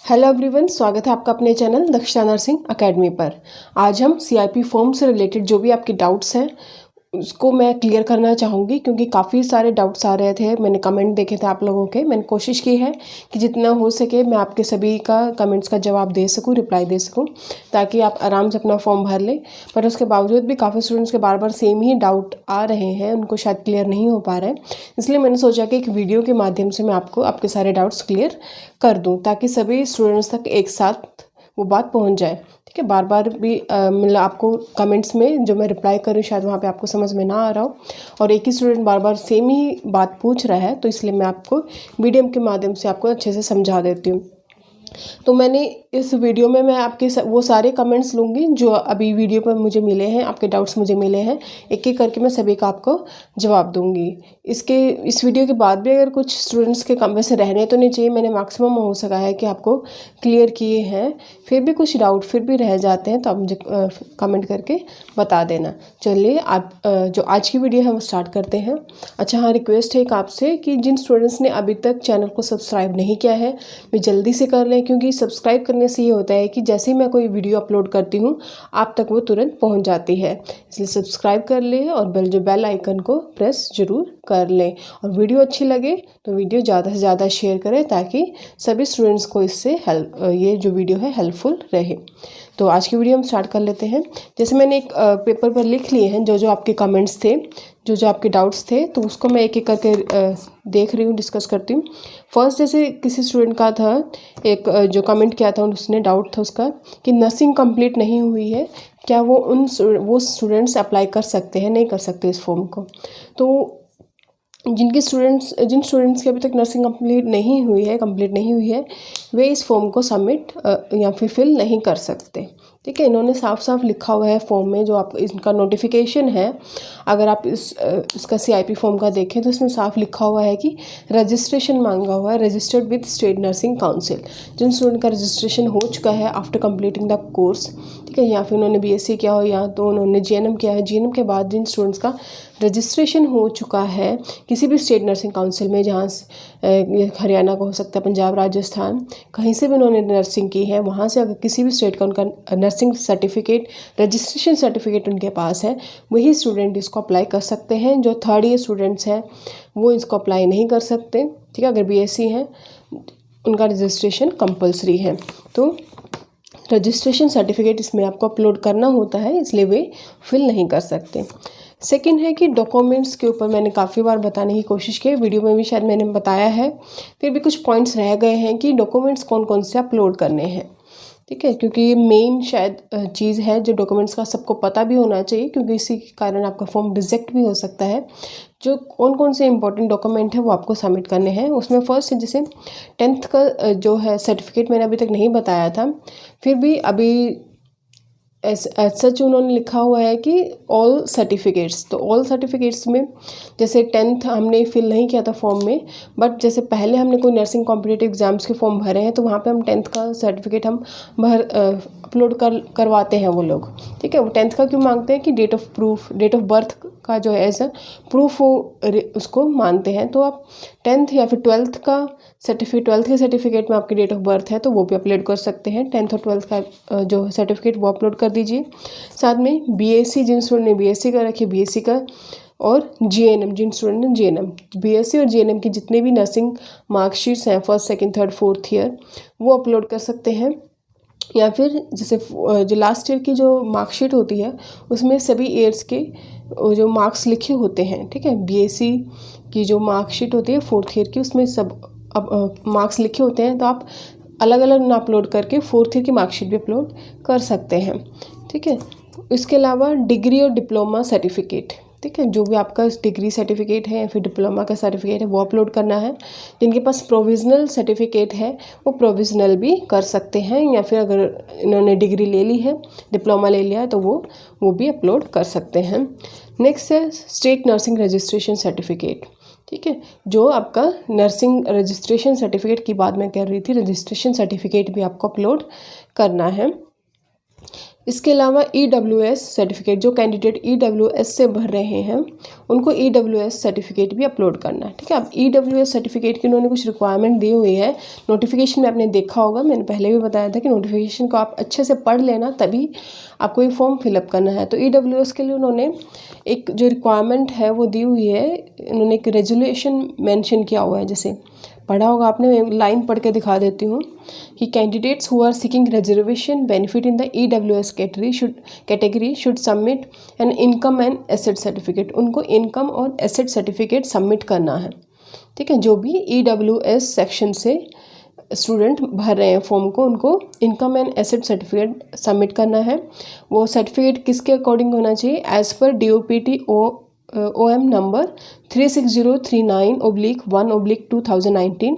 Hello everyone, स्वागत है आपका अपने चैनल दक्षता नर्सिंग एकेडमी पर। आज हम सीआईपी फॉर्म से रिलेटेड जो भी आपके डाउट्स हैं उसको मैं क्लियर करना चाहूँगी, क्योंकि काफ़ी सारे डाउट्स आ रहे थे। मैंने कमेंट देखे थे आप लोगों के। मैंने कोशिश की है कि जितना हो सके मैं आपके सभी का कमेंट्स का जवाब दे सकूँ, रिप्लाई दे सकूँ, ताकि आप आराम से अपना फॉर्म भर लें। पर उसके बावजूद भी काफ़ी स्टूडेंट्स के बार बार सेम ही डाउट आ रहे हैं, उनको शायद क्लियर नहीं हो पा रहा है। इसलिए मैंने सोचा कि एक वीडियो के माध्यम से मैं आपको आपके सारे डाउट्स क्लियर कर दूँ, ताकि सभी स्टूडेंट्स तक एक साथ वो बात पहुंच जाए। ठीक है, बार बार भी मतलब आपको कमेंट्स में जो मैं रिप्लाई कर रही हूँ शायद वहाँ पे आपको समझ में ना आ रहा हो, और एक ही स्टूडेंट बार बार सेम ही बात पूछ रहा है, तो इसलिए मैं आपको वीडियो के माध्यम से आपको अच्छे से समझा देती हूँ। तो मैंने इस वीडियो में मैं आपके वो सारे कमेंट्स लूँगी जो अभी वीडियो पर मुझे मिले हैं, आपके डाउट्स मुझे मिले हैं, एक एक करके मैं सभी का आपको जवाब दूँगी। इस वीडियो के बाद भी अगर कुछ स्टूडेंट्स के कम वैसे रहने तो नहीं चाहिए, मैंने मैक्सिमम हो सका है कि आपको क्लियर किए हैं। फिर भी कुछ डाउट फिर भी रह जाते हैं तो आप मुझे कमेंट करके बता देना। चलिए आप जो आज की वीडियो है हम स्टार्ट करते हैं। अच्छा हाँ, रिक्वेस्ट है एक आपसे कि जिन स्टूडेंट्स ने अभी तक चैनल को सब्सक्राइब नहीं किया है वे जल्दी से कर लें, क्योंकि सब्सक्राइब करने से ये होता है कि जैसे ही मैं कोई वीडियो अपलोड करती हूँ आप तक वो तुरंत पहुँच जाती है। इसलिए सब्सक्राइब कर लें और बेल आइकन को प्रेस जरूर कर लें, और वीडियो अच्छी लगे तो वीडियो ज़्यादा से ज़्यादा शेयर करें, ताकि सभी स्टूडेंट्स को इससे ये जो वीडियो है हेल्पफुल रहे। तो आज की वीडियो हम स्टार्ट कर लेते हैं। जैसे मैंने एक पेपर पर लिख लिए हैं जो जो आपके कमेंट्स थे, जो जो आपके डाउट्स थे, तो उसको मैं एक एक करके देख रही हूँ, डिस्कस करती हूँ। फर्स्ट जैसे किसी स्टूडेंट का था, एक जो कमेंट किया था, उसने डाउट था उसका कि नर्सिंग कंप्लीट नहीं हुई है, क्या वो स्टूडेंट्स अप्लाई कर सकते हैं, नहीं कर सकते इस फॉर्म को। तो जिन स्टूडेंट्स की अभी तक नर्सिंग कंप्लीट नहीं हुई है वे इस फॉर्म को सबमिट या फिर फिल नहीं कर सकते। ठीक है, इन्होंने साफ साफ लिखा हुआ है फॉर्म में, जो आप इनका नोटिफिकेशन है, अगर आप इसका सीआईपी फॉर्म का देखें तो इसमें साफ लिखा हुआ है कि रजिस्ट्रेशन मांगा हुआ है, registered with state nursing council. जिन स्टूडेंट का रजिस्ट्रेशन हो चुका है आफ्टर कंप्लीटिंग द कोर्स, ठीक है, या फिर उन्होंने बीएससी किया हो या तो उन्होंने जीएनएम किया है, जीएनएम के बाद जिन स्टूडेंट्स का रजिस्ट्रेशन हो चुका है किसी भी स्टेट नर्सिंग काउंसिल में, जहाँ हरियाणा का हो सकता है, पंजाब, राजस्थान, कहीं से भी उन्होंने नर्सिंग की है, वहाँ से अगर किसी भी स्टेट का उनका नर्सिंग सर्टिफिकेट, रजिस्ट्रेशन सर्टिफिकेट उनके पास है, वही स्टूडेंट इसको अप्लाई कर सकते हैं। जो थर्ड ईयर स्टूडेंट्स हैं वो इसको अप्लाई नहीं कर सकते। ठीक है, अगर बीएससी हैं उनका रजिस्ट्रेशन कंपलसरी है, तो रजिस्ट्रेशन सर्टिफिकेट इसमें आपको अपलोड करना होता है, इसलिए वे फिल नहीं कर सकते। सेकंड है कि डॉक्यूमेंट्स के ऊपर मैंने काफ़ी बार बताने की कोशिश की, वीडियो में भी शायद मैंने बताया है, फिर भी कुछ पॉइंट्स रह गए हैं कि डॉक्यूमेंट्स कौन कौन से अपलोड करने हैं। ठीक है, क्योंकि ये मेन शायद चीज़ है जो डॉक्यूमेंट्स का सबको पता भी होना चाहिए, क्योंकि इसी के कारण आपका फॉर्म रिजेक्ट भी हो सकता है। जो कौन कौन से इंपॉर्टेंट डॉक्यूमेंट है वो आपको सबमिट करने हैं। उसमें फर्स्ट जैसे 10th का जो है सर्टिफिकेट मैंने अभी तक नहीं बताया था, फिर भी अभी एज सच उन्होंने लिखा हुआ है कि ऑल सर्टिफिकेट्स। तो ऑल सर्टिफिकेट्स में जैसे 10th हमने फिल नहीं किया था फॉर्म में, बट जैसे पहले हमने कोई नर्सिंग कॉम्पिटिटिव एग्जाम्स के फॉर्म भरे हैं तो वहाँ पे हम 10th का सर्टिफिकेट हम अपलोड करवाते हैं वो लोग। ठीक है, वो 10th का क्यों मांगते हैं कि डेट ऑफ बर्थ का जो है एज अ प्रूफ उसको मानते हैं। तो आप 10th या फिर 12th का सर्टिफिकेट, 12th के सर्टिफिकेट में आपकी डेट ऑफ बर्थ है तो वो भी अपलोड कर सकते हैं। 10th और 12th का जो सर्टिफिकेट वो अपलोड कर दीजिए। साथ में बीएससी, जिन स्टूडेंट ने बीएससी का रखिए बीएससी का, और जीएनएम, जिन स्टूडेंट ने जीएनएम, बीएससी और जीएनएम की जितने भी नर्सिंग मार्कशीट्स हैं first, second, third, fourth year, वो अपलोड कर सकते हैं। या फिर जैसे जो लास्ट ईयर की जो मार्कशीट होती है उसमें सभी ईयर्स के जो मार्क्स लिखे होते हैं। ठीक है, बीएससी की जो मार्कशीट होती है फोर्थ ईयर की, उसमें सब अब मार्क्स लिखे होते हैं, तो आप अलग अलग ना अपलोड करके फोर्थ ईयर की मार्कशीट भी अपलोड कर सकते हैं। ठीक है, इसके अलावा डिग्री और डिप्लोमा सर्टिफिकेट, ठीक है, जो भी आपका डिग्री सर्टिफिकेट है या फिर डिप्लोमा का सर्टिफिकेट है वो अपलोड करना है। जिनके पास प्रोविज़नल सर्टिफिकेट है वो प्रोविज़नल भी कर सकते हैं, या फिर अगर इन्होंने डिग्री ले ली है, डिप्लोमा ले लिया है, तो वो भी अपलोड कर सकते हैं। नेक्स्ट है स्टेट नर्सिंग रजिस्ट्रेशन सर्टिफिकेट। ठीक है, जो आपका नर्सिंग रजिस्ट्रेशन सर्टिफिकेट की बात मैं कर रही थी, रजिस्ट्रेशन सर्टिफिकेट भी आपको अपलोड करना है। इसके अलावा EWS सर्टिफिकेट, जो कैंडिडेट EWS से भर रहे हैं उनको EWS सर्टिफिकेट भी अपलोड करना है। ठीक है, अब EWS सर्टिफिकेट की उन्होंने कुछ रिक्वायरमेंट दी हुई है। नोटिफिकेशन में आपने देखा होगा, मैंने पहले भी बताया था कि नोटिफिकेशन को आप अच्छे से पढ़ लेना, तभी आपको ये फॉर्म फिलअप करना है। तो EWS के लिए उन्होंने एक जो रिक्वायरमेंट है वो दी हुई है, उन्होंने एक रेजुलेशन मेंशन किया हुआ है। जैसे पढ़ा होगा आपने, मैं लाइन पढ़ के दिखा देती हूँ कि candidates who are seeking reservation benefit in the EWS category should submit an income and asset certificate. उनको इनकम और एसेट सर्टिफिकेट सबमिट करना है। ठीक है, जो भी EWS सेक्शन से स्टूडेंट भर रहे हैं फॉर्म को, उनको income and asset certificate submit करना है। वो सर्टिफिकेट किसके अकॉर्डिंग होना चाहिए? As per DOPT OM number 36039/1/2019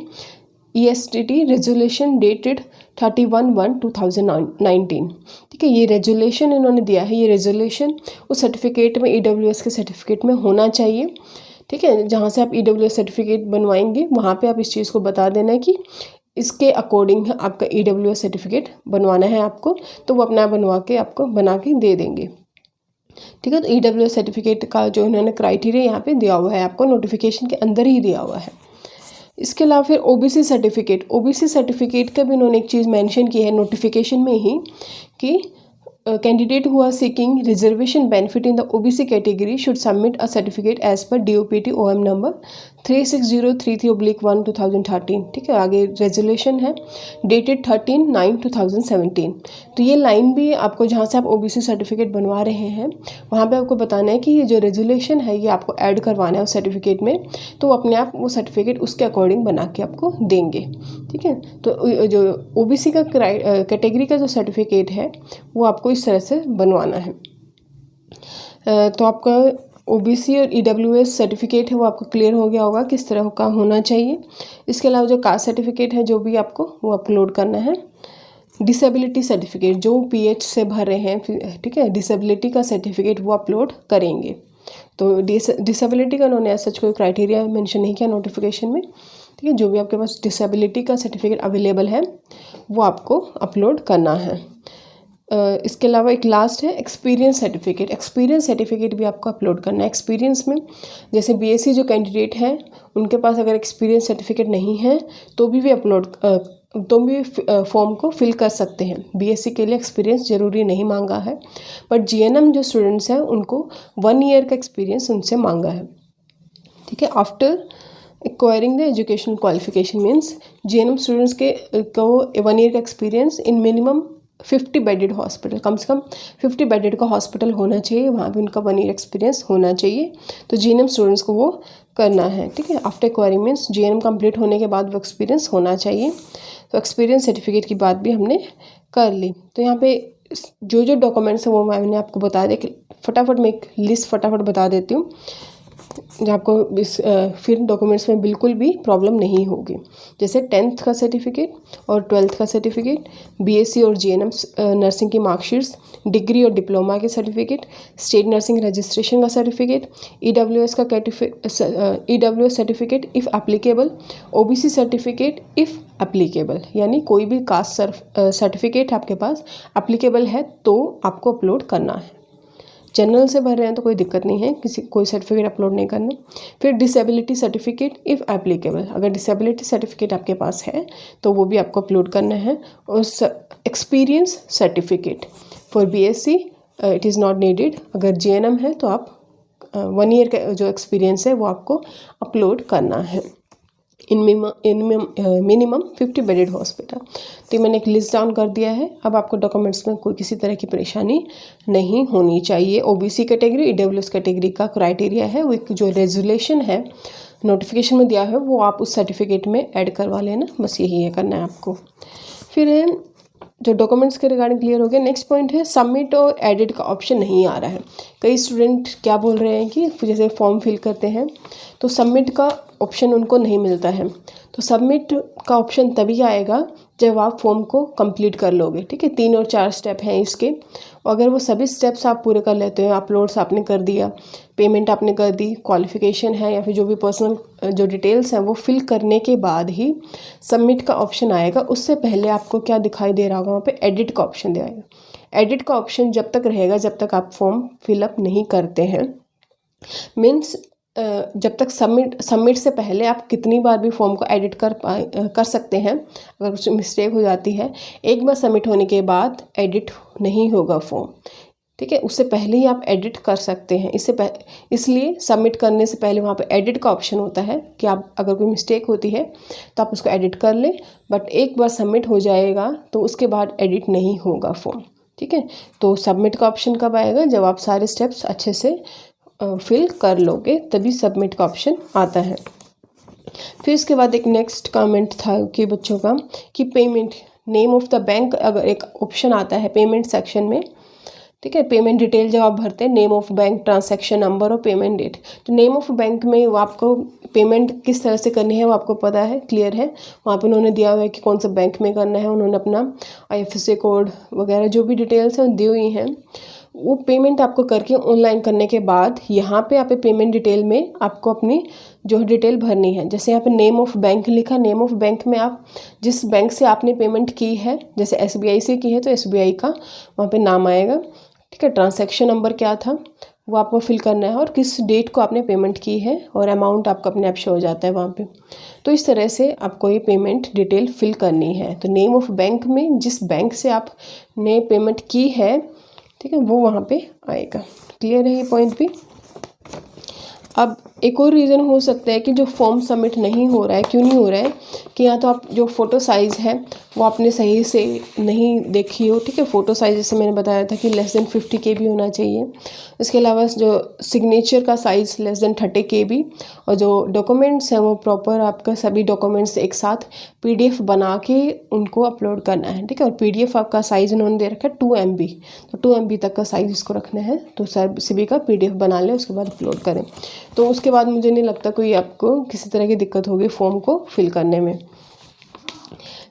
ESTT resolution dated 31/1/2019। ठीक है, ये रेजोल्यूशन इन्होंने दिया है, ये रेजोल्यूशन उस सर्टिफिकेट में EWS के सर्टिफिकेट में होना चाहिए। ठीक है, जहाँ से आप EWS सर्टिफिकेट बनवाएंगे वहाँ पे आप इस चीज़ को बता देना है कि इसके अकॉर्डिंग आपका EWS सर्टिफिकेट बनवाना है आपको, तो वो अपना बनवा के आपको बना के दे देंगे। ठीक है, तो EWS सर्टिफिकेट का जो इन्होंने क्राइटेरिया यहाँ पे दिया हुआ है, आपको नोटिफिकेशन के अंदर ही दिया हुआ है। इसके अलावा फिर OBC सर्टिफिकेट का भी इन्होंने एक चीज़ मेंशन की है नोटिफिकेशन में ही कि candidate who are seeking reservation benefit in the OBC category should submit a certificate as per DOPT OM number 36033/1/2013। ठीक है, आगे रेजोल्यूशन है डेटेड 13/9/2017। तो ये लाइन भी आपको, जहाँ से आप OBC सर्टिफिकेट बनवा रहे हैं वहाँ पे आपको बताना है कि ये जो रेजोल्यूशन है ये आपको ऐड करवाना है उस सर्टिफिकेट में, तो वो अपने आप वो सर्टिफिकेट उसके अकॉर्डिंग बना के आपको देंगे। ठीक है, तो जो OBC का कैटेगरी का जो सर्टिफिकेट है वो आपको इस तरह से बनवाना है। तो आपका OBC और EWS सर्टिफिकेट है वो आपको क्लियर हो गया होगा किस तरह का होना चाहिए। इसके अलावा जो कास्ट सर्टिफिकेट है जो भी आपको वो अपलोड करना है। डिसेबिलिटी सर्टिफिकेट, जो PH से भर रहे हैं, ठीक है, डिसेबिलिटी का सर्टिफिकेट वो अपलोड करेंगे। तो डिसेबिलिटी का उन्होंने सच कोई क्राइटेरिया मेंशन नहीं किया नोटिफिकेशन में। ठीक है, जो भी आपके पास डिसेबिलिटी का सर्टिफिकेट अवेलेबल है वो आपको अपलोड करना है। इसके अलावा एक लास्ट है एक्सपीरियंस सर्टिफिकेट भी आपको अपलोड करना है। एक्सपीरियंस में जैसे BSc जो कैंडिडेट हैं उनके पास अगर एक्सपीरियंस सर्टिफिकेट नहीं है तो भी फॉर्म को फिल कर सकते हैं। BSc के लिए एक्सपीरियंस ज़रूरी नहीं मांगा है, बट GNM जो स्टूडेंट्स हैं उनको 1 ईयर का एक्सपीरियंस उनसे मांगा है। ठीक है, after acquiring the education qualification means GNM students को 1 ईयर का experience in minimum 50 bedded hospital, कम से कम 50 बेडेड का हॉस्पिटल होना चाहिए, वहाँ भी उनका 1 ईयर एक्सपीरियंस होना चाहिए। तो GNM स्टूडेंट्स को वो करना है। ठीक है, after acquiring means GNM complete होने के बाद वो एक्सपीरियंस होना चाहिए। तो एक्सपीरियंस सर्टिफिकेट की बात भी हमने कर ली। तो यहाँ पे जो जो डॉक्यूमेंट्स हैं वो मैंने आपको बता दिया कि फटाफट मैं एक लिस्ट फटाफट बता देती हूँ, जहाँ आपको फिर डॉक्यूमेंट्स में बिल्कुल भी प्रॉब्लम नहीं होगी। जैसे 10th का सर्टिफिकेट और 12th का सर्टिफिकेट, BSc और GNM नर्सिंग की मार्कशीट्स, डिग्री और डिप्लोमा के सर्टिफिकेट, स्टेट नर्सिंग रजिस्ट्रेशन का certificate, EWS certificate if applicable, OBC certificate if applicable, यानी कोई भी कास्ट सर्टिफिकेट आपके पास एप्लीकेबल है तो आपको अपलोड करना है। जनरल से भर रहे हैं तो कोई दिक्कत नहीं है, कोई सर्टिफिकेट अपलोड नहीं करना। फिर डिसेबिलिटी सर्टिफिकेट इफ़ एप्लीकेबल, अगर डिसेबिलिटी सर्टिफिकेट आपके पास है तो वो भी आपको अपलोड करना है। और experience certificate for BSc it is not needed, अगर GNM है तो आप 1 ईयर का जो एक्सपीरियंस है वो आपको अपलोड करना है इन मिनिमम 50 बेडेड हॉस्पिटल। तो मैंने एक लिस्ट डाउन कर दिया है। अब आपको डॉक्यूमेंट्स में कोई किसी तरह की परेशानी नहीं होनी चाहिए। OBC कैटेगरी, EWS कैटेगरी का क्राइटेरिया है, वो एक जो रेजोल्यूशन है नोटिफिकेशन में दिया है वो आप उस सर्टिफिकेट में ऐड करवा लेना, बस यही है करना है आपको। फिर है जो डॉक्यूमेंट्स के रिगार्डिंग क्लियर हो गया। नेक्स्ट पॉइंट है सबमिट और एडिट का ऑप्शन नहीं आ रहा है। कई स्टूडेंट क्या बोल रहे हैं कि जैसे फॉर्म फिल करते हैं तो सबमिट का ऑप्शन उनको नहीं मिलता है। तो सबमिट का ऑप्शन तभी आएगा जब आप फॉर्म को कंप्लीट कर लोगे। ठीक है, 3 और 4 स्टेप हैं इसके, अगर वो सभी स्टेप्स आप पूरे कर लेते हैं, अपलोड्स आपने कर दिया, पेमेंट आपने कर दी, क्वालिफिकेशन है या फिर जो भी पर्सनल जो डिटेल्स हैं वो फिल करने के बाद ही सबमिट का ऑप्शन आएगा। उससे पहले आपको क्या दिखाई दे रहा होगा, वहाँ पे एडिट का ऑप्शन दिखाएगा। एडिट का ऑप्शन जब तक रहेगा जब तक आप फॉर्म फिलअप नहीं करते हैं। मीन्स जब तक सबमिट से पहले आप कितनी बार भी फॉर्म को एडिट कर सकते हैं। अगर कुछ मिस्टेक हो जाती है, एक बार सबमिट होने के बाद एडिट नहीं होगा फॉर्म, ठीक है। उससे पहले ही आप एडिट कर सकते हैं। इसलिए सबमिट करने से पहले वहाँ पे एडिट का ऑप्शन होता है कि आप अगर कोई मिस्टेक होती है तो आप उसको एडिट कर लें, बट एक बार सबमिट हो जाएगा तो उसके बाद एडिट नहीं होगा फॉर्म, ठीक है। तो सबमिट का ऑप्शन कब आएगा? जब आप सारे स्टेप्स अच्छे से फिल कर लोगे तभी सबमिट का ऑप्शन आता है। फिर इसके बाद एक नेक्स्ट कमेंट था कि बच्चों का कि payment name of the bank, अगर एक ऑप्शन आता है पेमेंट सेक्शन में, ठीक है। पेमेंट डिटेल जब आप भरते हैं, name of bank, transaction number और पेमेंट डेट। तो नेम ऑफ बैंक में वो आपको पेमेंट किस तरह से करनी है वो आपको पता है, क्लियर है। वहाँ पे उन्होंने दिया हुआ है कि कौन सा बैंक में करना है, उन्होंने अपना IFSC कोड वगैरह जो भी डिटेल्स हैं दी हुई हैं। वो पेमेंट आपको करके ऑनलाइन करने के बाद यहाँ पे आप पेमेंट डिटेल में आपको अपनी जो डिटेल भरनी है। जैसे यहाँ पे नेम ऑफ बैंक लिखा, नेम ऑफ बैंक में आप जिस बैंक से आपने पेमेंट की है, जैसे SBI से की है तो SBI का वहाँ पे नाम आएगा, ठीक है। ट्रांसैक्शन नंबर क्या था वो आपको फिल करना है और किस डेट को आपने पेमेंट की है, और अमाउंट आपका अपने आप शो हो जाता है वहाँ पे। तो इस तरह से आपको ये पेमेंट डिटेल फिल करनी है। तो नेम ऑफ बैंक में जिस बैंक से आपने पेमेंट की है, ठीक है, वो वहाँ पे आएगा। क्लियर है ये पॉइंट भी। अब एक और रीज़न हो सकता है कि जो फॉर्म सबमिट नहीं हो रहा है, क्यों नहीं हो रहा है, कि या तो आप जो फ़ोटो साइज़ है वो आपने सही से नहीं देखी हो, ठीक है। फ़ोटो साइज़ जैसे मैंने बताया था कि लेस देन 50 KB होना चाहिए। इसके अलावा जो सिग्नेचर का साइज़ लेस देन 30 KB, और जो डॉक्यूमेंट्स हैं वो प्रॉपर आपका सभी डॉक्यूमेंट्स एक साथ PDF बना के उनको अपलोड करना है, ठीक है। और PDF आपका साइज़ उन्होंने दे रखा है 2 MB, तो 2 MB तक का साइज़ इसको रखना है। तो सभी का PDF बना लें, उसके बाद अपलोड करें। तो उसके बाद मुझे नहीं लगता कोई आपको किसी तरह की दिक्कत होगी फॉर्म को फिल करने में।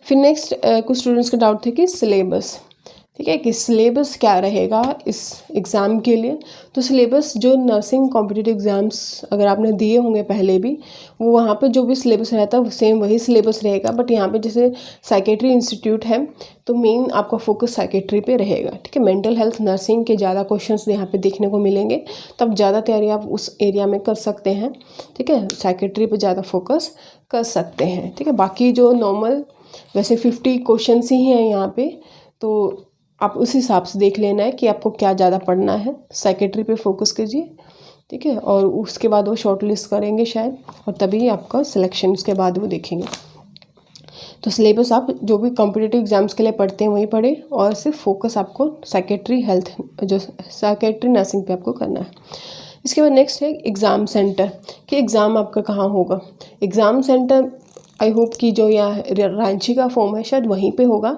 फिर नेक्स्ट कुछ स्टूडेंट्स का डाउट थे कि सिलेबस, ठीक है, कि सिलेबस क्या रहेगा इस एग्ज़ाम के लिए। तो सिलेबस जो नर्सिंग कॉम्पिटिटिव एग्ज़ाम्स अगर आपने दिए होंगे पहले भी, वो वहाँ पे जो भी सिलेबस रहता है वो सेम वही सिलेबस रहेगा। बट यहाँ पे जैसे साइकेट्री इंस्टीट्यूट है तो मेन आपका फोकस साइकेट्री पे रहेगा, ठीक है। मेंटल हेल्थ नर्सिंग के ज़्यादा क्वेश्चंस यहाँ पे देखने को मिलेंगे, तो आप ज़्यादा तैयारी आप उस एरिया में कर सकते हैं, ठीक है। साइकेट्री पे ज़्यादा फोकस कर सकते हैं, ठीक है। बाकी जो नॉर्मल वैसे 50 क्वेश्चंस ही हैं यहाँ पे, तो आप उस हिसाब से देख लेना है कि आपको क्या ज़्यादा पढ़ना है। साइकेट्री पे फोकस कीजिए, ठीक है। और उसके बाद वो शॉर्ट लिस्ट करेंगे शायद, और तभी आपका सिलेक्शन उसके बाद वो देखेंगे। तो सिलेबस आप जो भी कॉम्पिटिटिव एग्जाम्स के लिए पढ़ते हैं वही पढ़े, और सिर्फ फोकस आपको साइकेट्री हेल्थ जो साइकेट्री नर्सिंग पे आपको करना है। इसके बाद नेक्स्ट है एग्ज़ाम सेंटर, कि एग्ज़ाम आपका कहाँ होगा। एग्ज़ाम सेंटर आई होप कि जो यहाँ रांची का फॉर्म है शायद वहीं पे होगा।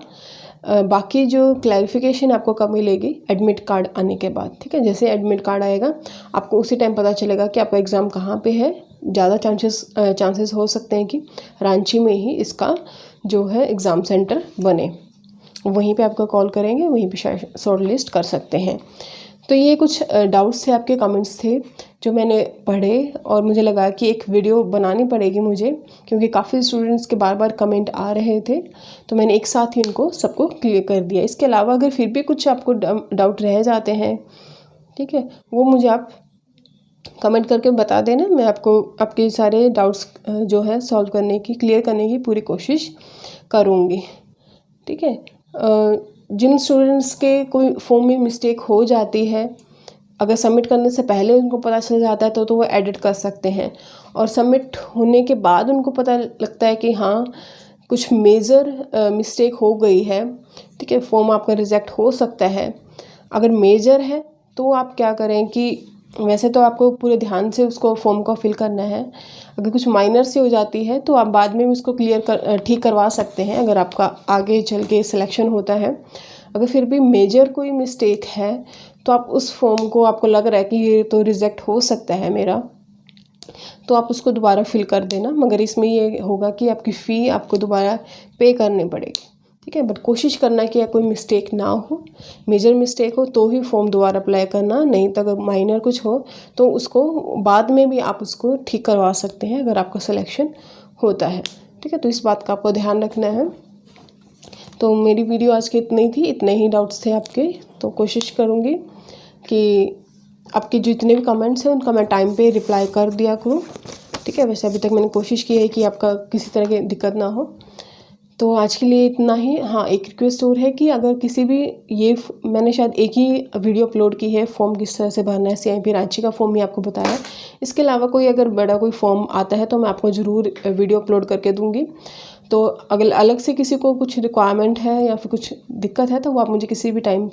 बाकी जो क्लैरिफिकेशन आपको कब मिलेगी, एडमिट कार्ड आने के बाद, ठीक है। जैसे एडमिट कार्ड आएगा आपको उसी टाइम पता चलेगा कि आपका एग्ज़ाम कहाँ पे है। ज़्यादा चांसेस हो सकते हैं कि रांची में ही इसका जो है एग्ज़ाम सेंटर बने, वहीं पे आपका कॉल करेंगे, वहीं पे शायद शॉर्ट लिस्ट कर सकते हैं। तो ये कुछ डाउट्स थे, आपके कमेंट्स थे जो मैंने पढ़े, और मुझे लगा कि एक वीडियो बनानी पड़ेगी मुझे, क्योंकि काफ़ी स्टूडेंट्स के बार बार कमेंट आ रहे थे, तो मैंने एक साथ ही उनको सबको क्लियर कर दिया। इसके अलावा अगर फिर भी कुछ आपको डाउट रह जाते हैं, ठीक है, वो मुझे आप कमेंट करके बता देना। मैं आपको आपके सारे डाउट्स जो है सॉल्व करने की, क्लियर करने की पूरी कोशिश करूँगी, ठीक है। जिन स्टूडेंट्स के कोई फॉर्म में मिस्टेक हो जाती है, अगर सबमिट करने से पहले उनको पता चल जाता है तो वो एडिट कर सकते हैं, और सबमिट होने के बाद उनको पता लगता है कि हाँ कुछ मेजर मिस्टेक हो गई है, ठीक है, फॉर्म आपका रिजेक्ट हो सकता है। अगर मेजर है तो आप क्या करें कि वैसे तो आपको पूरे ध्यान से उसको फॉर्म को फिल करना है। अगर कुछ माइनर से हो जाती है तो आप बाद में भी उसको ठीक करवा सकते हैं, अगर आपका आगे चल के सिलेक्शन होता है। अगर फिर भी मेजर कोई मिस्टेक है तो आप उस फॉर्म को, आपको लग रहा है कि ये तो रिजेक्ट हो सकता है मेरा, तो आप उसको दोबारा फिल कर देना। मगर इसमें ये होगा कि आपकी फ़ी आपको दोबारा पे करनी पड़ेगी, ठीक है। बट कोशिश करना कि कोई मिस्टेक ना हो, मेजर मिस्टेक हो तो ही फॉर्म दोबारा अप्लाई करना, नहीं तो अगर माइनर कुछ हो तो उसको बाद में भी आप उसको ठीक करवा सकते हैं अगर आपका सिलेक्शन होता है, ठीक है। तो इस बात का आपको ध्यान रखना है। तो मेरी वीडियो आज की इतनी थी, इतने ही डाउट्स थे आपके। तो कोशिश करूँगी कि आपके जितने भी कमेंट्स हैं उनका मैं टाइम पे रिप्लाई कर दिया करूँ, ठीक है। वैसे अभी तक मैंने कोशिश की है कि आपका किसी तरह की दिक्कत ना हो। तो आज के लिए इतना ही। हाँ, एक रिक्वेस्ट और है कि अगर किसी भी मैंने शायद एक ही वीडियो अपलोड की है, फॉर्म किस तरह से भरना है, CIP रांची का फॉर्म ही आपको बताया है। इसके अलावा कोई अगर बड़ा कोई फॉर्म आता है तो मैं आपको ज़रूर वीडियो अपलोड करके दूँगी। तो अगर अलग से किसी को कुछ रिक्वायरमेंट है या फिर कुछ दिक्कत है तो वो आप मुझे किसी भी टाइम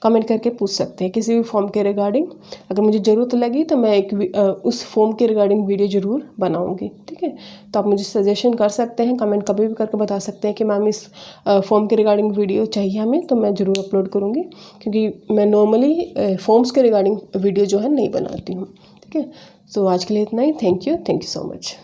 कमेंट करके पूछ सकते हैं, किसी भी फॉर्म के रिगार्डिंग। अगर मुझे ज़रूरत लगी तो मैं उस फॉर्म के रिगार्डिंग वीडियो ज़रूर बनाऊंगी, ठीक है। तो आप मुझे सजेशन कर सकते हैं, कमेंट कभी भी करके बता सकते हैं कि मैम इस फॉर्म के रिगार्डिंग वीडियो चाहिए हमें, तो मैं ज़रूर अपलोड करूँगी। क्योंकि मैं नॉर्मली फॉर्म्स के रिगार्डिंग वीडियो जो है नहीं बनाती हूँ, ठीक है। सो आज के लिए इतना ही। Thank you so much.